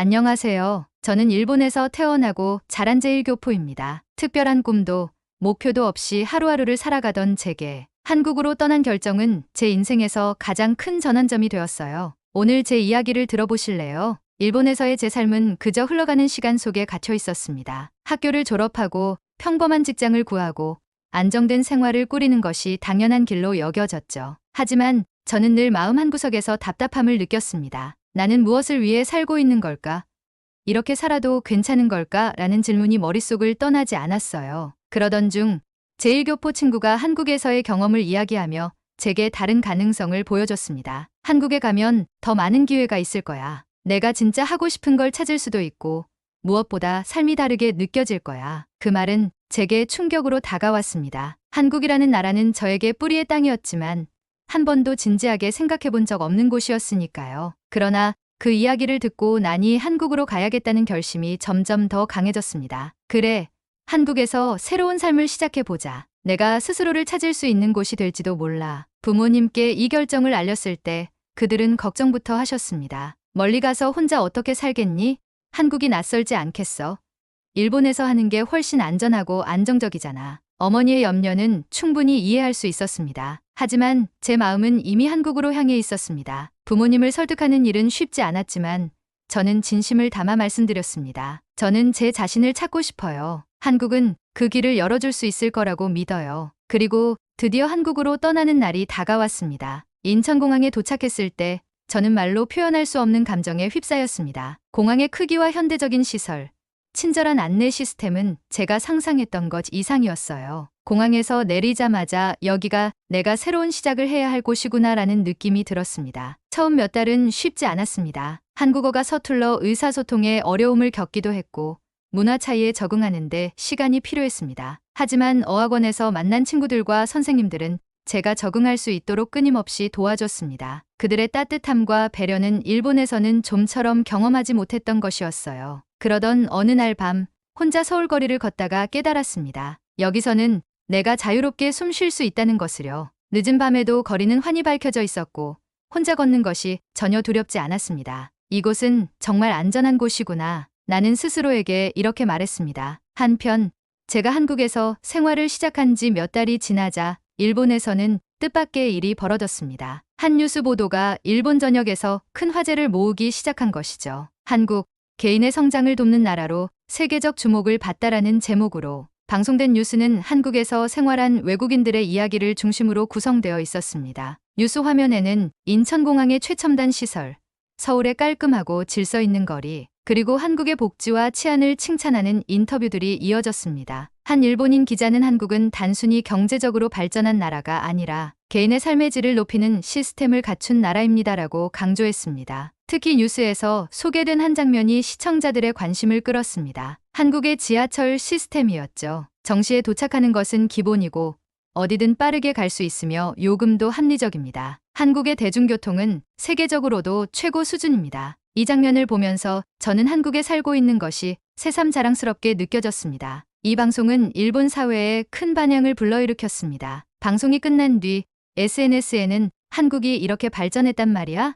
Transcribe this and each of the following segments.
안녕하세요. 저는 일본에서 태어나고 자란 제1교포입니다. 특별한 꿈도 목표도 없이 하루하루를 살아가던 제게 한국으로 떠난 결정은 제 인생에서 가장 큰 전환점이 되었어요. 오늘 제 이야기를 들어보실래요? 일본에서의 제 삶은 그저 흘러가는 시간 속에 갇혀 있었습니다. 학교를 졸업하고 평범한 직장을 구하고 안정된 생활을 꾸리는 것이 당연한 길로 여겨졌죠. 하지만 저는 늘 마음 한구석에서 답답함을 느꼈습니다. 나는 무엇을 위해 살고 있는 걸까? 이렇게 살아도 괜찮은 걸까? 라는 질문이 머릿속을 떠나지 않았어요. 그러던 중 제1교포 친구가 한국에서의 경험을 이야기하며 제게 다른 가능성을 보여줬습니다. 한국에 가면 더 많은 기회가 있을 거야. 내가 진짜 하고 싶은 걸 찾을 수도 있고 무엇보다 삶이 다르게 느껴질 거야. 그 말은 제게 충격으로 다가왔습니다. 한국이라는 나라는 저에게 뿌리의 땅이었지만 한 번도 진지하게 생각해 본 적 없는 곳이었으니까요. 그러나 그 이야기를 듣고 나니 한국으로 가야겠다는 결심이 점점 더 강해졌습니다. 그래, 한국에서 새로운 삶을 시작해 보자. 내가 스스로를 찾을 수 있는 곳이 될지도 몰라. 부모님께 이 결정을 알렸을 때 그들은 걱정부터 하셨습니다. 멀리 가서 혼자 어떻게 살겠니? 한국이 낯설지 않겠어? 일본에서 하는 게 훨씬 안전하고 안정적이잖아. 어머니의 염려는 충분히 이해할 수 있었습니다. 하지만 제 마음은 이미 한국으로 향해 있었습니다. 부모님을 설득하는 일은 쉽지 않았지만 저는 진심을 담아 말씀드렸습니다. 저는 제 자신을 찾고 싶어요. 한국은 그 길을 열어줄 수 있을 거라고 믿어요. 그리고 드디어 한국으로 떠나는 날이 다가왔습니다. 인천공항에 도착했을 때 저는 말로 표현할 수 없는 감정에 휩싸였습니다. 공항의 크기와 현대적인 시설, 친절한 안내 시스템은 제가 상상했던 것 이상이었어요. 공항에서 내리자마자 여기가 내가 새로운 시작을 해야 할 곳이구나라는 느낌이 들었습니다. 처음 몇 달은 쉽지 않았습니다. 한국어가 서툴러 의사소통에 어려움을 겪기도 했고 문화 차이에 적응하는데 시간이 필요했습니다. 하지만 어학원에서 만난 친구들과 선생님들은 제가 적응할 수 있도록 끊임없이 도와줬습니다. 그들의 따뜻함과 배려는 일본에서는 좀처럼 경험하지 못했던 것이었어요. 그러던 어느 날 밤 혼자 서울거리를 걷다가 깨달았습니다. 여기서는 내가 자유롭게 숨 쉴 수 있다는 것을요. 늦은 밤에도 거리는 환히 밝혀져 있었고 혼자 걷는 것이 전혀 두렵지 않았습니다. 이곳은 정말 안전한 곳이구나. 나는 스스로에게 이렇게 말했습니다. 한편 제가 한국에서 생활을 시작한 지 몇 달이 지나자 일본에서는 뜻밖의 일이 벌어졌습니다. 한 뉴스 보도가 일본 전역에서 큰 화제를 모으기 시작한 것이죠. 한국, 개인의 성장을 돕는 나라로 세계적 주목을 받다라는 제목으로 방송된 뉴스는 한국에서 생활한 외국인들의 이야기를 중심으로 구성되어 있었습니다. 뉴스 화면에는 인천공항의 최첨단 시설, 서울의 깔끔하고 질서 있는 거리, 그리고 한국의 복지와 치안을 칭찬하는 인터뷰들이 이어졌습니다. 한 일본인 기자는 한국은 단순히 경제적으로 발전한 나라가 아니라 개인의 삶의 질을 높이는 시스템을 갖춘 나라입니다라고 강조했습니다. 특히 뉴스에서 소개된 한 장면이 시청자들의 관심을 끌었습니다. 한국의 지하철 시스템이었죠. 정시에 도착하는 것은 기본이고 어디든 빠르게 갈 수 있으며 요금도 합리적입니다. 한국의 대중교통은 세계적으로도 최고 수준입니다. 이 장면을 보면서 저는 한국에 살고 있는 것이 새삼 자랑스럽게 느껴졌습니다. 이 방송은 일본 사회에 큰 반향을 불러일으켰습니다. 방송이 끝난 뒤 SNS에는 한국이 이렇게 발전했단 말이야?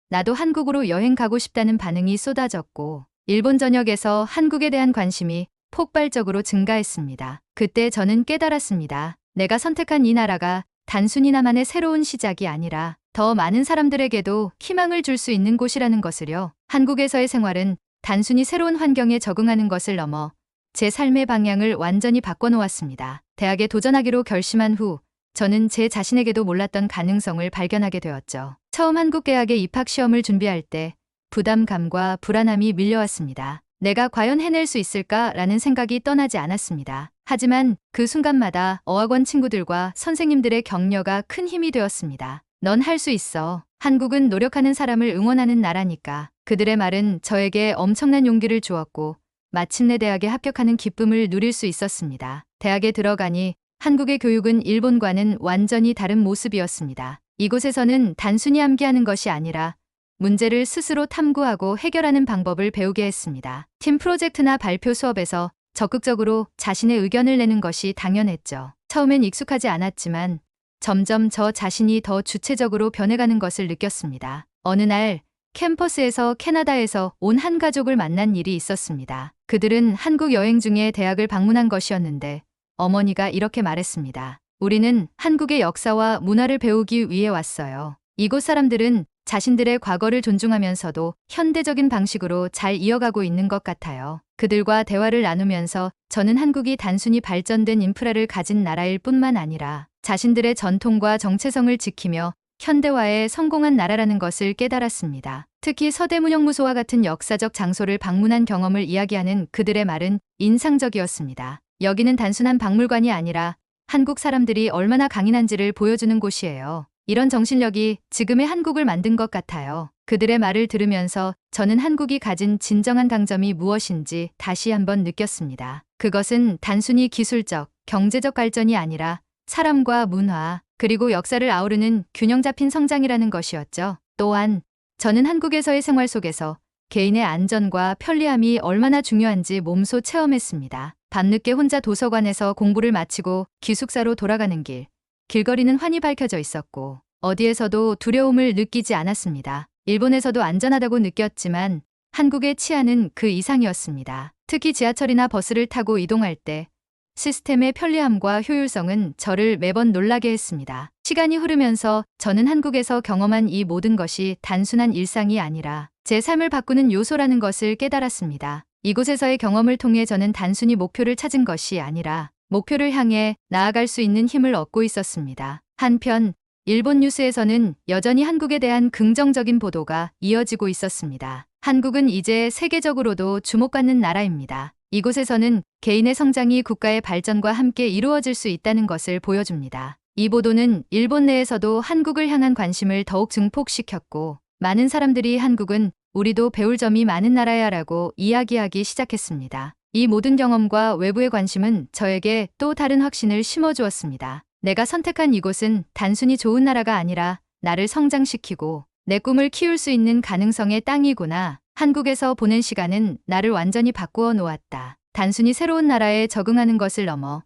나도 한국으로 여행 가고 싶다는 반응이 쏟아졌고 일본 전역에서 한국에 대한 관심이 폭발적으로 증가했습니다. 그때 저는 깨달았습니다. 내가 선택한 이 나라가 단순히 나만의 새로운 시작이 아니라 더 많은 사람들에게도 희망을 줄 수 있는 곳이라는 것을요. 한국에서의 생활은 단순히 새로운 환경에 적응하는 것을 넘어 제 삶의 방향을 완전히 바꿔놓았습니다. 대학에 도전하기로 결심한 후 저는 제 자신에게도 몰랐던 가능성을 발견하게 되었죠. 처음 한국 대학에 입학 시험을 준비할 때 부담감과 불안함이 밀려왔습니다. 내가 과연 해낼 수 있을까라는 생각이 떠나지 않았습니다. 하지만 그 순간마다 어학원 친구들과 선생님들의 격려가 큰 힘이 되었습니다. 넌 할 수 있어. 한국은 노력하는 사람을 응원하는 나라니까. 그들의 말은 저에게 엄청난 용기를 주었고 마침내 대학에 합격하는 기쁨을 누릴 수 있었습니다. 대학에 들어가니 한국의 교육은 일본과는 완전히 다른 모습이었습니다. 이곳에서는 단순히 암기하는 것이 아니라 문제를 스스로 탐구하고 해결하는 방법을 배우게 했습니다. 팀 프로젝트나 발표 수업에서 적극적으로 자신의 의견을 내는 것이 당연했죠. 처음엔 익숙하지 않았지만 점점 저 자신이 더 주체적으로 변해가는 것을 느꼈습니다. 어느 날 캠퍼스에서 캐나다에서 온 한 가족을 만난 일이 있었습니다. 그들은 한국 여행 중에 대학을 방문한 것이었는데 어머니가 이렇게 말했습니다. 우리는 한국의 역사와 문화를 배우기 위해 왔어요. 이곳 사람들은 자신들의 과거를 존중하면서도 현대적인 방식으로 잘 이어가고 있는 것 같아요. 그들과 대화를 나누면서 저는 한국이 단순히 발전된 인프라를 가진 나라일 뿐만 아니라 자신들의 전통과 정체성을 지키며 현대화에 성공한 나라라는 것을 깨달았습니다. 특히 서대문형무소와 같은 역사적 장소를 방문한 경험을 이야기하는 그들의 말은 인상적이었습니다. 여기는 단순한 박물관이 아니라 한국 사람들이 얼마나 강인한지를 보여주는 곳이에요. 이런 정신력이 지금의 한국을 만든 것 같아요. 그들의 말을 들으면서 저는 한국이 가진 진정한 강점이 무엇인지 다시 한번 느꼈습니다. 그것은 단순히 기술적, 경제적 발전이 아니라 사람과 문화, 그리고 역사를 아우르는 균형 잡힌 성장이라는 것이었죠. 또한 저는 한국에서의 생활 속에서 개인의 안전과 편리함이 얼마나 중요한지 몸소 체험했습니다. 밤늦게 혼자 도서관에서 공부를 마치고 기숙사로 돌아가는 길, 길거리는 환히 밝혀져 있었고 어디에서도 두려움을 느끼지 않았습니다. 일본에서도 안전하다고 느꼈지만 한국의 치안은 그 이상이었습니다. 특히 지하철이나 버스를 타고 이동할 때 시스템의 편리함과 효율성은 저를 매번 놀라게 했습니다. 시간이 흐르면서 저는 한국에서 경험한 이 모든 것이 단순한 일상이 아니라 제 삶을 바꾸는 요소라는 것을 깨달았습니다. 이곳에서의 경험을 통해 저는 단순히 목표를 찾은 것이 아니라 목표를 향해 나아갈 수 있는 힘을 얻고 있었습니다. 한편 일본 뉴스에서는 여전히 한국에 대한 긍정적인 보도가 이어지고 있었습니다. 한국은 이제 세계적으로도 주목받는 나라입니다. 이곳에서는 개인의 성장이 국가의 발전과 함께 이루어질 수 있다는 것을 보여줍니다. 이 보도는 일본 내에서도 한국을 향한 관심을 더욱 증폭시켰고 많은 사람들이 한국은 우리도 배울 점이 많은 나라야라고 이야기하기 시작했습니다. 이 모든 경험과 외부의 관심은 저에게 또 다른 확신을 심어주었습니다. 내가 선택한 이곳은 단순히 좋은 나라가 아니라 나를 성장시키고 내 꿈을 키울 수 있는 가능성의 땅이구나. 한국에서 보낸 시간은 나를 완전히 바꾸어 놓았다. 단순히 새로운 나라에 적응하는 것을 넘어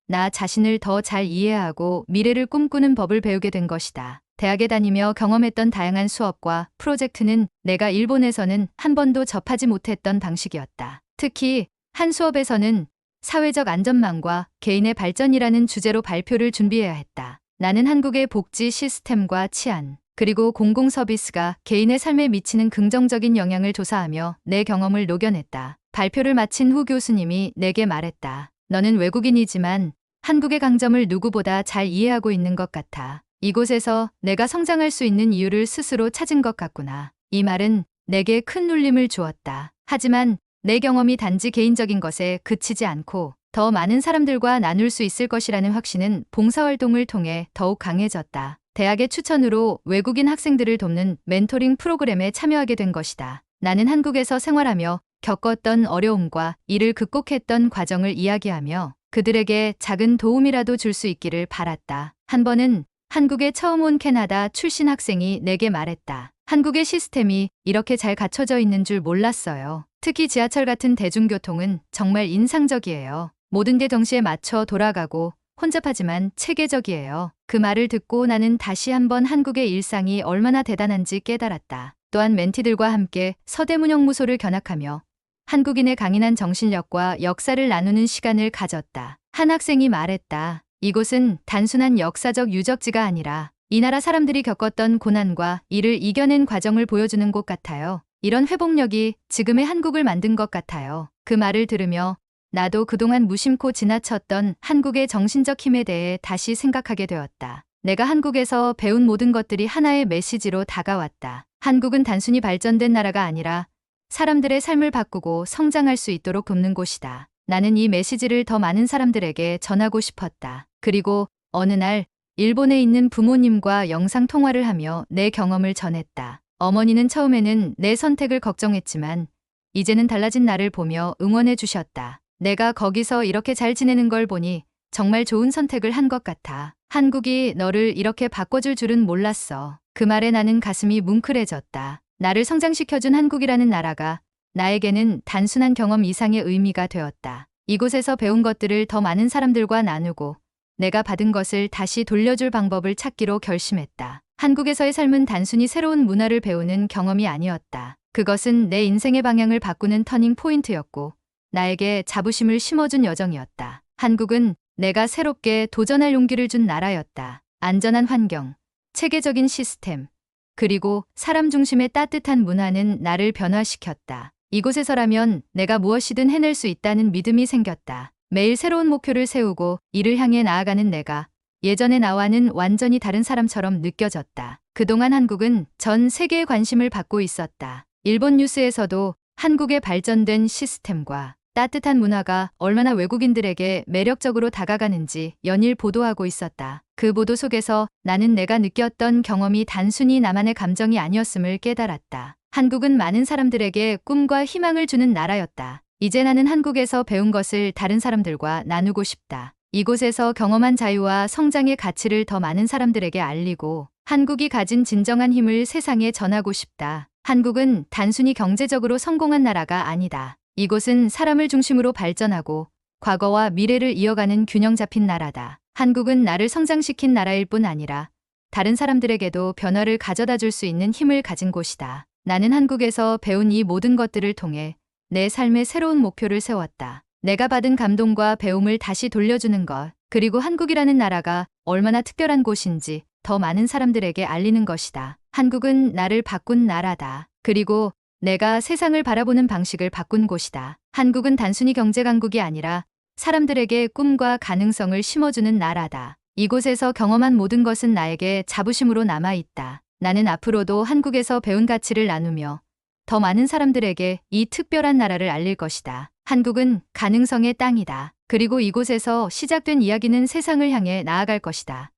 나 자신을 더 잘 이해하고 미래를 꿈꾸는 법을 배우게 된 것이다. 대학에 다니며 경험했던 다양한 수업과 프로젝트는 내가 일본에서는 한 번도 접하지 못했던 방식이었다. 특히 한 수업에서는 사회적 안전망과 개인의 발전이라는 주제로 발표를 준비해야 했다. 나는 한국의 복지 시스템과 치안, 그리고 공공 서비스가 개인의 삶에 미치는 긍정적인 영향을 조사하며 내 경험을 녹여냈다. 발표를 마친 후 교수님이 내게 말했다. 너는 외국인이지만 한국의 강점을 누구보다 잘 이해하고 있는 것 같아. 이곳에서 내가 성장할 수 있는 이유를 스스로 찾은 것 같구나. 이 말은 내게 큰 울림을 주었다. 하지만 내 경험이 단지 개인적인 것에 그치지 않고 더 많은 사람들과 나눌 수 있을 것이라는 확신은 봉사활동을 통해 더욱 강해졌다. 대학의 추천으로 외국인 학생들을 돕는 멘토링 프로그램에 참여하게 된 것이다. 나는 한국에서 생활하며 겪었던 어려움과 이를 극복했던 과정을 이야기하며 그들에게 작은 도움이라도 줄 수 있기를 바랐다. 한 번은 한국에 처음 온 캐나다 출신 학생이 내게 말했다. 한국의 시스템이 이렇게 잘 갖춰져 있는 줄 몰랐어요. 특히 지하철 같은 대중교통은 정말 인상적이에요. 모든 게 동시에 맞춰 돌아가고 혼잡하지만 체계적이에요. 그 말을 듣고 나는 다시 한번 한국의 일상이 얼마나 대단한지 깨달았다. 또한 멘티들과 함께 서대문형무소를 견학하며 한국인의 강인한 정신력과 역사를 나누는 시간을 가졌다. 한 학생이 말했다. 이곳은 단순한 역사적 유적지가 아니라 이 나라 사람들이 겪었던 고난과 이를 이겨낸 과정을 보여주는 곳 같아요. 이런 회복력이 지금의 한국을 만든 것 같아요. 그 말을 들으며 나도 그동안 무심코 지나쳤던 한국의 정신적 힘에 대해 다시 생각하게 되었다. 내가 한국에서 배운 모든 것들이 하나의 메시지로 다가왔다. 한국은 단순히 발전된 나라가 아니라 사람들의 삶을 바꾸고 성장할 수 있도록 돕는 곳이다. 나는 이 메시지를 더 많은 사람들에게 전하고 싶었다. 그리고 어느 날 일본에 있는 부모님과 영상 통화를 하며 내 경험을 전했다. 어머니는 처음에는 내 선택을 걱정했지만 이제는 달라진 나를 보며 응원해 주셨다. 내가 거기서 이렇게 잘 지내는 걸 보니 정말 좋은 선택을 한 것 같아. 한국이 너를 이렇게 바꿔줄 줄은 몰랐어. 그 말에 나는 가슴이 뭉클해졌다. 나를 성장시켜준 한국이라는 나라가 나에게는 단순한 경험 이상의 의미가 되었다. 이곳에서 배운 것들을 더 많은 사람들과 나누고 내가 받은 것을 다시 돌려줄 방법을 찾기로 결심했다. 한국에서의 삶은 단순히 새로운 문화를 배우는 경험이 아니었다. 그것은 내 인생의 방향을 바꾸는 터닝 포인트였고 나에게 자부심을 심어준 여정이었다. 한국은 내가 새롭게 도전할 용기를 준 나라였다. 안전한 환경, 체계적인 시스템, 그리고 사람 중심의 따뜻한 문화는 나를 변화시켰다. 이곳에서라면 내가 무엇이든 해낼 수 있다는 믿음이 생겼다. 매일 새로운 목표를 세우고 이를 향해 나아가는 내가 예전의 나와는 완전히 다른 사람처럼 느껴졌다. 그동안 한국은 전 세계의 관심을 받고 있었다. 일본 뉴스에서도 한국의 발전된 시스템과 따뜻한 문화가 얼마나 외국인들에게 매력적으로 다가가는지 연일 보도하고 있었다. 그 보도 속에서 나는 내가 느꼈던 경험이 단순히 나만의 감정이 아니었음을 깨달았다. 한국은 많은 사람들에게 꿈과 희망을 주는 나라였다. 이제 나는 한국에서 배운 것을 다른 사람들과 나누고 싶다. 이곳에서 경험한 자유와 성장의 가치를 더 많은 사람들에게 알리고 한국이 가진 진정한 힘을 세상에 전하고 싶다. 한국은 단순히 경제적으로 성공한 나라가 아니다. 이곳은 사람을 중심으로 발전하고 과거와 미래를 이어가는 균형 잡힌 나라다. 한국은 나를 성장시킨 나라일 뿐 아니라 다른 사람들에게도 변화를 가져다 줄 수 있는 힘을 가진 곳이다. 나는 한국에서 배운 이 모든 것들을 통해 내 삶의 새로운 목표를 세웠다. 내가 받은 감동과 배움을 다시 돌려주는 것, 그리고 한국이라는 나라가 얼마나 특별한 곳인지 더 많은 사람들에게 알리는 것이다. 한국은 나를 바꾼 나라다. 그리고 내가 세상을 바라보는 방식을 바꾼 곳이다. 한국은 단순히 경제 강국이 아니라 사람들에게 꿈과 가능성을 심어주는 나라다. 이곳에서 경험한 모든 것은 나에게 자부심으로 남아있다. 나는 앞으로도 한국에서 배운 가치를 나누며 더 많은 사람들에게 이 특별한 나라를 알릴 것이다. 한국은 가능성의 땅이다. 그리고 이곳에서 시작된 이야기는 세상을 향해 나아갈 것이다.